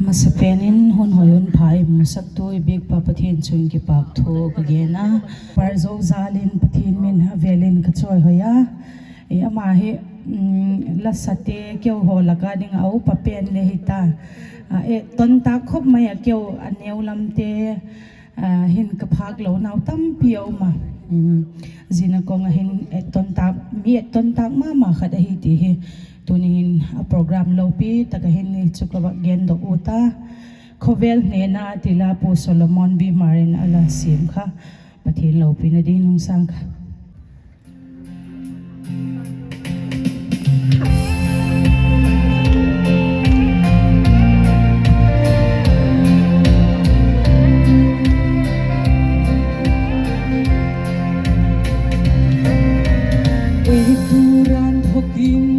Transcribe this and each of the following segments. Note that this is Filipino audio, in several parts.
Masapenin hon hoyon pai masak to big papathin chung ki pak tho kagena parzo zalin pathin min ha velin ka choi hoya e ama he la sate kyo ho laka ding au papen le hita e ton ta khop maya kyo aneu lamte hin ka phak lo naw tam piau ma zina kong hin ton ta mi ton ta ma khat hi ti he tunin a program lopi tagahin ni chukawak gen do uta khovel nena tila po Solomon B Marin ala sim kha pathin lopi na din nung sang kha Ituran hokin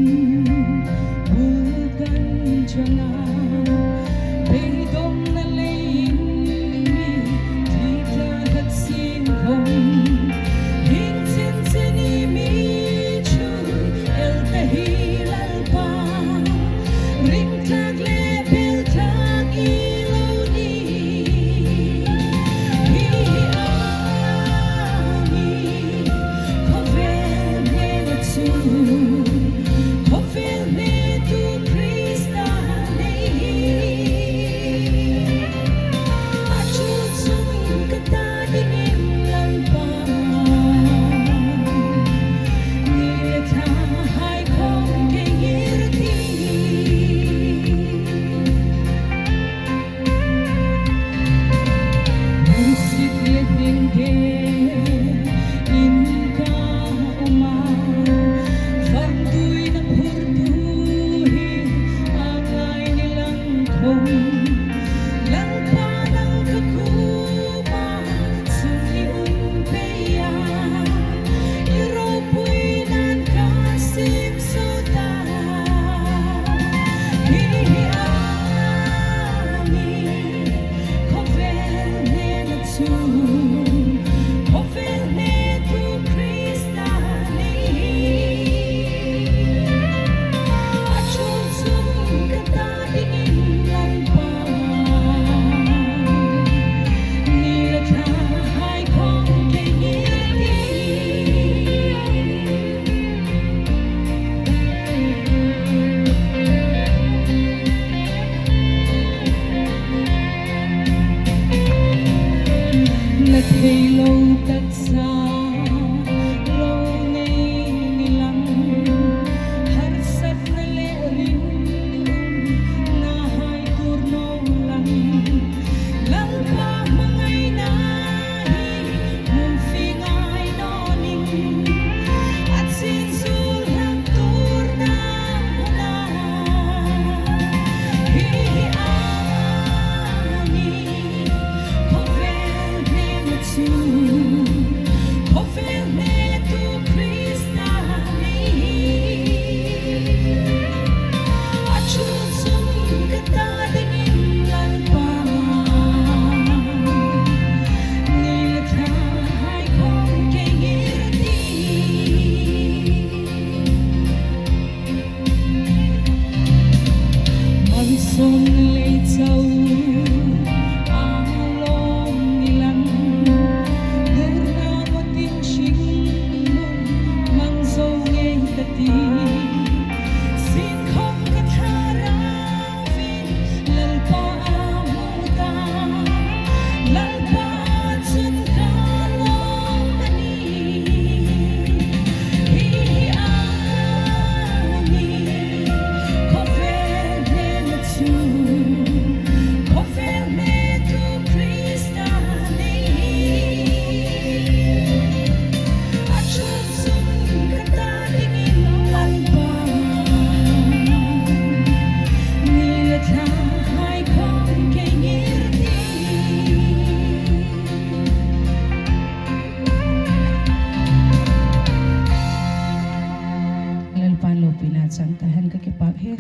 tahan ka kipak he.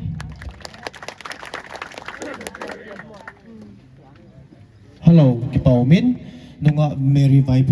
Hello, Kipaumin, nung may revive